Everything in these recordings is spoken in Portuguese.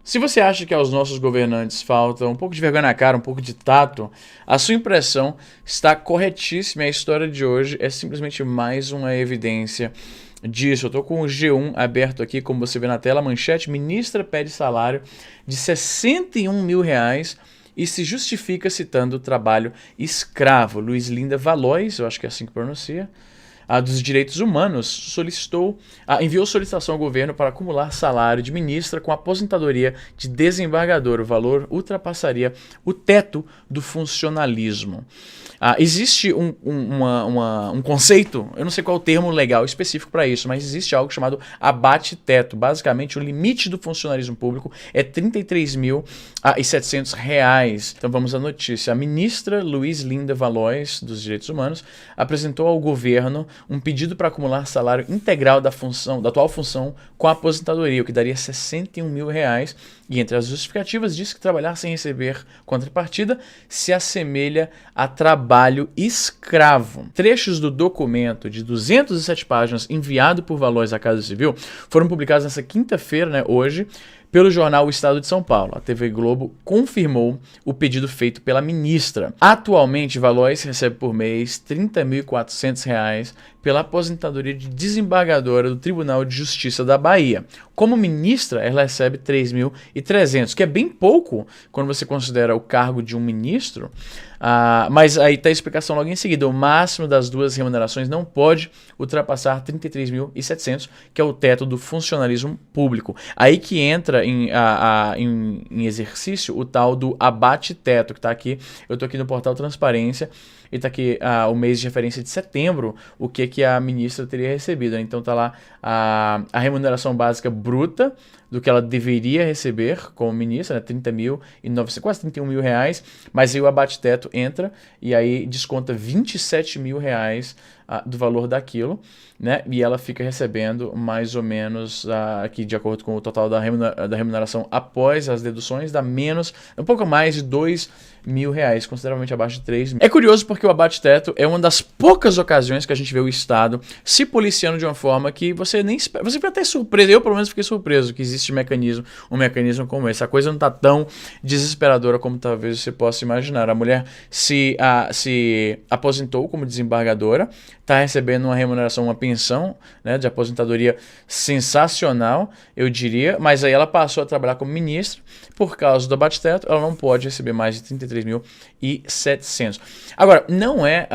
Se você acha que aos nossos governantes falta um pouco de vergonha na cara, um pouco de tato, a sua impressão está corretíssima. A história de hoje é simplesmente mais uma evidência disso. Eu estou com o G1 aberto aqui, como você vê na tela. Manchete: ministra pede salário de R$ 61 mil e se justifica citando o trabalho escravo. Luiz Linda Valois, eu acho que é assim que pronuncia, dos Direitos Humanos, enviou solicitação ao governo para acumular salário de ministra com aposentadoria de desembargador. O valor ultrapassaria o teto do funcionalismo. Existe um conceito, eu não sei qual é o termo legal específico para isso, mas existe algo chamado abate-teto. Basicamente, o limite do funcionalismo público é R$ 33.700. Então vamos à notícia. A ministra Luiz Linda Valois, dos Direitos Humanos, apresentou ao governo um pedido para acumular salário integral da atual função com a aposentadoria, o que daria R$ 61 mil. E entre as justificativas diz que trabalhar sem receber contrapartida se assemelha a trabalho escravo. Trechos do documento de 207 páginas enviado por Valois à Casa Civil foram publicados nessa quinta-feira, hoje, pelo jornal O Estado de São Paulo. A TV Globo confirmou o pedido feito pela ministra. Atualmente, Valois recebe por mês R$ 30.400 pela aposentadoria de desembargadora do Tribunal de Justiça da Bahia. Como ministra, ela recebe R$ 3.300, que é bem pouco quando você considera o cargo de um ministro. Mas aí está a explicação logo em seguida. O máximo das duas remunerações não pode ultrapassar R$ 33.700, que é o teto do funcionalismo público. Aí que entra em exercício o tal do abate-teto, que está aqui. Eu estou aqui no portal Transparência e está aqui o mês de referência de setembro, o que a ministra teria recebido. Então está lá a remuneração básica bruta do que ela deveria receber como ministra, 30.900, quase R$ 31 mil, mas aí o abate-teto entra e aí desconta R$ 27 mil do valor daquilo, e ela fica recebendo mais ou menos, aqui de acordo com o total da remuneração após as deduções, dá um pouco mais de R$ 2 mil, consideravelmente abaixo de 3 mil. É curioso porque o abate-teto é uma das poucas ocasiões que a gente vê o Estado se policiando de uma forma que você nem espera. Você fica até surpreso, eu pelo menos fiquei surpreso que existe um mecanismo como esse. A coisa não está tão desesperadora como talvez você possa imaginar. A mulher se aposentou como desembargadora, está recebendo uma remuneração, uma pensão, de aposentadoria sensacional, eu diria, mas aí ela passou a trabalhar como ministra. Por causa do abate-teto, ela não pode receber mais de R$ 33.700. Agora, não é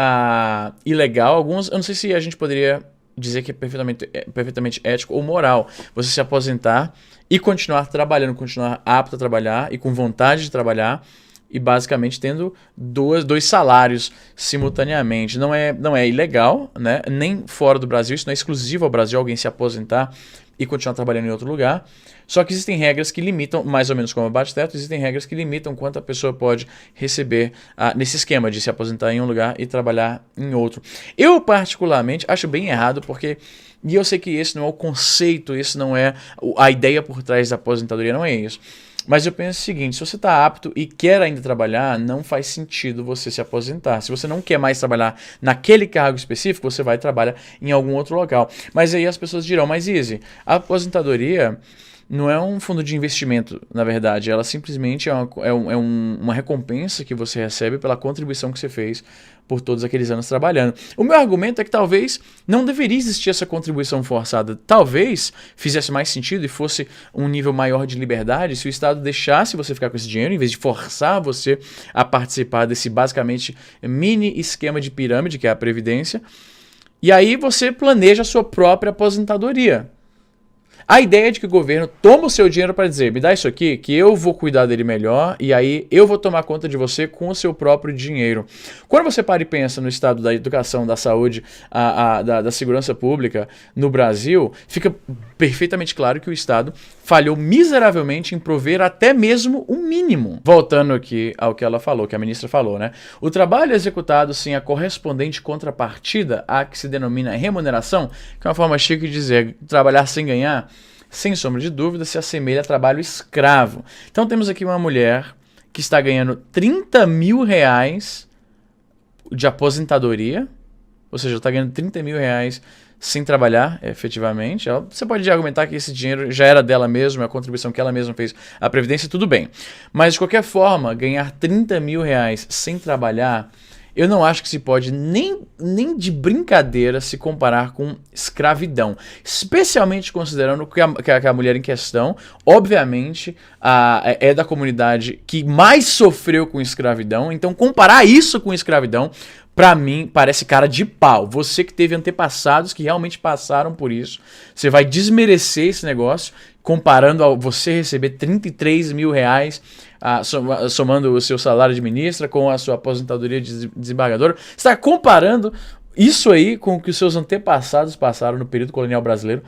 ilegal, eu não sei se a gente poderia dizer que é perfeitamente ético ou moral você se aposentar e continuar trabalhando, continuar apto a trabalhar e com vontade de trabalhar, e basicamente tendo dois salários simultaneamente. Não é ilegal, nem fora do Brasil, isso não é exclusivo ao Brasil, alguém se aposentar e continuar trabalhando em outro lugar. Só que existem regras que limitam, mais ou menos como o abate-teto, existem regras que limitam quanto a pessoa pode receber nesse esquema de se aposentar em um lugar e trabalhar em outro. Eu, particularmente, acho bem errado, e eu sei que esse não é o conceito, esse não é a ideia por trás da aposentadoria, não é isso. Mas eu penso o seguinte: se você está apto e quer ainda trabalhar, não faz sentido você se aposentar. Se você não quer mais trabalhar naquele cargo específico, você vai trabalhar em algum outro local. Mas aí as pessoas dirão: mas Izzy, a aposentadoria não é um fundo de investimento, na verdade. Ela simplesmente é uma recompensa que você recebe pela contribuição que você fez por todos aqueles anos trabalhando. O meu argumento é que talvez não deveria existir essa contribuição forçada. Talvez fizesse mais sentido e fosse um nível maior de liberdade se o Estado deixasse você ficar com esse dinheiro, em vez de forçar você a participar desse basicamente mini esquema de pirâmide, que é a Previdência. E aí você planeja a sua própria aposentadoria. A ideia é de que o governo toma o seu dinheiro para dizer: me dá isso aqui, que eu vou cuidar dele melhor, e aí eu vou tomar conta de você com o seu próprio dinheiro. Quando você para e pensa no estado da educação, da saúde, da segurança pública no Brasil, fica perfeitamente claro que o Estado falhou miseravelmente em prover até mesmo o mínimo. Voltando aqui ao que ela falou, que a ministra falou, o trabalho executado sem a correspondente contrapartida, a que se denomina remuneração, que é uma forma chique de dizer trabalhar sem ganhar, sem sombra de dúvida, se assemelha a trabalho escravo. Então temos aqui uma mulher que está ganhando R$ 30 mil de aposentadoria, ou seja, ela está ganhando 30 mil reais sem trabalhar efetivamente. Você pode argumentar que esse dinheiro já era dela mesma, a contribuição que ela mesma fez à Previdência, tudo bem. Mas, de qualquer forma, ganhar 30 mil reais sem trabalhar, eu não acho que se pode nem de brincadeira se comparar com escravidão. Especialmente considerando que a mulher em questão, obviamente, é da comunidade que mais sofreu com escravidão. Então, comparar isso com escravidão, pra mim, parece cara de pau. Você que teve antepassados que realmente passaram por isso, você vai desmerecer esse negócio, comparando a você receber 33 mil reais, somando o seu salário de ministra com a sua aposentadoria de desembargadora. Você está comparando isso aí com o que os seus antepassados passaram no período colonial brasileiro.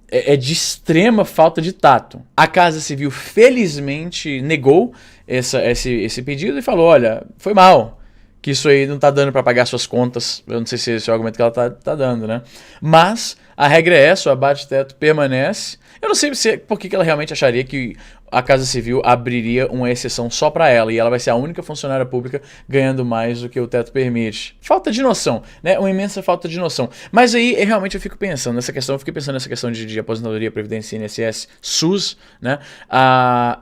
É de extrema falta de tato. A Casa Civil, felizmente, negou esse pedido e falou, olha, foi mal, que isso aí não tá dando para pagar suas contas. Eu não sei se esse é o argumento que ela tá dando, né? Mas a regra é essa, o abate-teto permanece. Eu não sei por que ela realmente acharia que a Casa Civil abriria uma exceção só para ela e ela vai ser a única funcionária pública ganhando mais do que o teto permite. Falta de noção, né? Uma imensa falta de noção. Mas aí, realmente, eu fiquei pensando nessa questão de aposentadoria, previdência, INSS, SUS, né?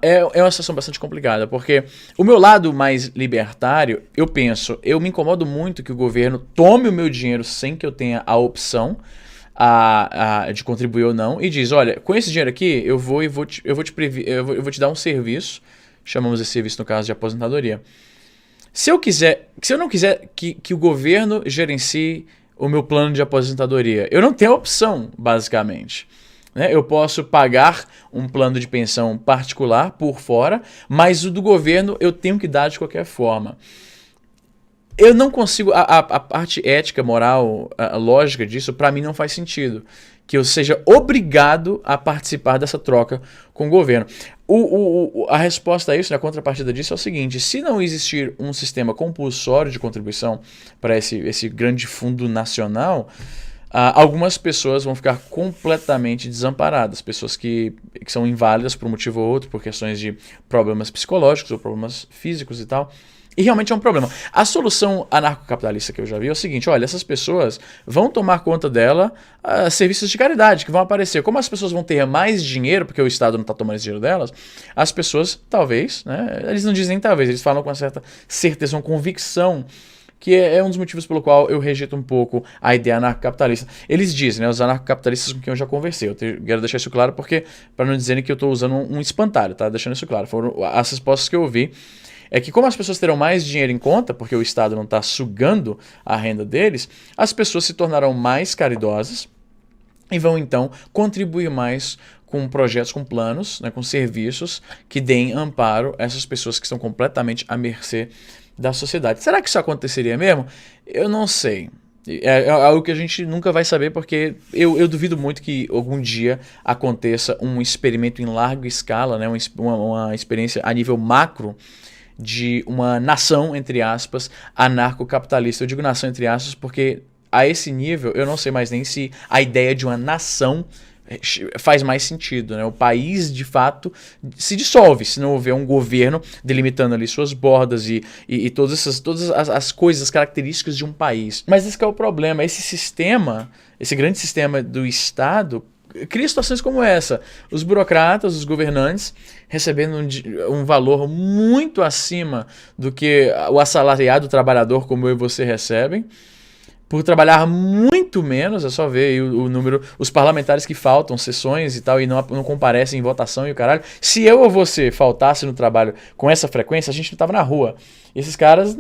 É uma situação bastante complicada, porque o meu lado mais libertário, eu me incomodo muito que o governo tome o meu dinheiro sem que eu tenha a opção de contribuir ou não, e diz, olha, com esse dinheiro aqui, eu vou te dar um serviço, chamamos esse serviço no caso de aposentadoria. Se eu não quiser que o governo gerencie o meu plano de aposentadoria, eu não tenho opção, basicamente. Né? Eu posso pagar um plano de pensão particular por fora, mas o do governo eu tenho que dar de qualquer forma. Eu não consigo, a parte ética, moral, a lógica disso, para mim não faz sentido. Que eu seja obrigado a participar dessa troca com o governo. A resposta a isso, a contrapartida disso é o seguinte, se não existir um sistema compulsório de contribuição para esse grande fundo nacional, algumas pessoas vão ficar completamente desamparadas. Pessoas que são inválidas por um motivo ou outro, por questões de problemas psicológicos ou problemas físicos e tal. E realmente é um problema. A solução anarcocapitalista que eu já vi é o seguinte, olha, essas pessoas vão tomar conta dela serviços de caridade que vão aparecer. Como as pessoas vão ter mais dinheiro, porque o Estado não está tomando esse dinheiro delas, as pessoas, talvez, né, eles não dizem talvez, eles falam com uma certa certeza, uma convicção, que é um dos motivos pelo qual eu rejeito um pouco a ideia anarcocapitalista. Eles dizem, né, os anarcocapitalistas com quem eu já conversei, eu quero deixar isso claro porque, para não dizerem que eu estou usando um espantalho, tá? Deixando isso claro, foram as respostas que eu ouvi. É que como as pessoas terão mais dinheiro em conta, porque o Estado não está sugando a renda deles, as pessoas se tornarão mais caridosas e vão então contribuir mais com projetos, com planos, né, com serviços que deem amparo a essas pessoas que estão completamente à mercê da sociedade. Será que isso aconteceria mesmo? Eu não sei. É algo que a gente nunca vai saber, porque eu duvido muito que algum dia aconteça um experimento em larga escala, né, uma experiência a nível macro, de uma nação, entre aspas, anarcocapitalista. Eu digo nação entre aspas porque a esse nível eu não sei mais nem se a ideia de uma nação faz mais sentido, né? O país, de fato, se dissolve se não houver um governo delimitando ali suas bordas e todas as coisas, as características de um país. Mas esse que é o problema. Esse sistema, esse grande sistema do Estado, cria situações como essa. Os burocratas, os governantes, recebendo um valor muito acima do que o assalariado, o trabalhador como eu e você recebem, por trabalhar muito menos. É só ver aí o número, os parlamentares que faltam sessões e tal e não comparecem em votação e o caralho. Se eu ou você faltasse no trabalho com essa frequência, a gente não estava na rua. E esses caras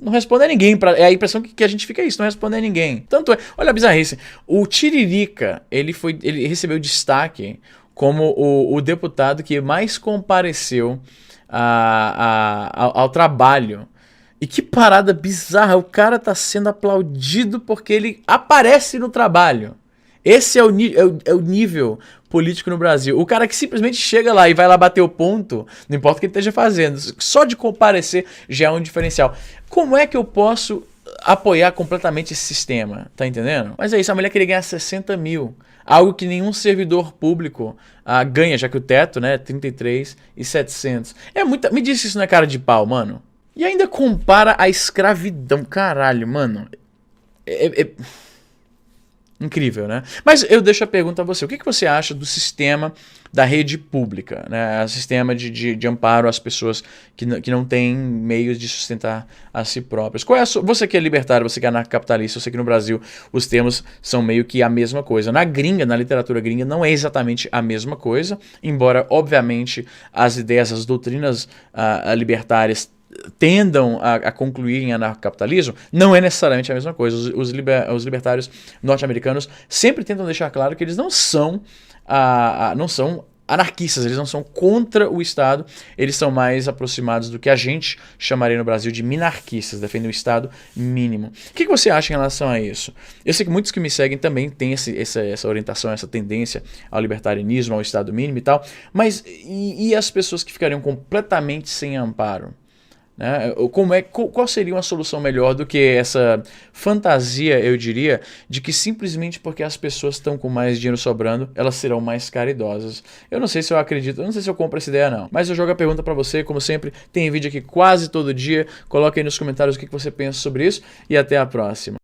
não respondem a ninguém. É a impressão que a gente fica isso, não respondem a ninguém. Tanto é, olha a bizarrice, o Tiririca, ele recebeu destaque como o deputado que mais compareceu ao trabalho. E que parada bizarra, o cara tá sendo aplaudido porque ele aparece no trabalho. Esse é o nível político no Brasil. O cara que simplesmente chega lá e vai lá bater o ponto, não importa o que ele esteja fazendo, só de comparecer já é um diferencial. Como é que eu posso apoiar completamente esse sistema? Tá entendendo? Mas é isso, a mulher queria ganhar 60 mil. Algo que nenhum servidor público ganha, já que o teto, né, é 33.700. Me diz se isso não é cara de pau, mano. E ainda compara a escravidão. Caralho, mano. é incrível, né? Mas eu deixo a pergunta a você. O que você acha do sistema da rede pública, né? O sistema de amparo às pessoas que não têm meios de sustentar a si próprias. Qual é você que é libertário, você que é anarcocapitalista, eu sei que no Brasil os termos são meio que a mesma coisa. Na gringa, na literatura gringa, não é exatamente a mesma coisa, embora, obviamente, as ideias, as doutrinas libertárias tendam a concluir em anarcocapitalismo, não é necessariamente a mesma coisa. Os libertários norte-americanos sempre tentam deixar claro que eles não são anarquistas, eles não são contra o Estado, eles são mais aproximados do que a gente chamaria no Brasil de minarquistas, defendem o Estado mínimo. O que você acha em relação a isso? Eu sei que muitos que me seguem também têm essa orientação, essa tendência ao libertarianismo, ao Estado mínimo e tal, mas e as pessoas que ficariam completamente sem amparo? Né? Qual seria uma solução melhor do que essa fantasia, eu diria, de que simplesmente porque as pessoas estão com mais dinheiro sobrando, elas serão mais caridosas? Eu não sei se eu acredito, eu não sei se eu compro essa ideia não, mas eu jogo a pergunta pra você, como sempre, tem vídeo aqui quase todo dia, coloque aí nos comentários o que você pensa sobre isso e até a próxima.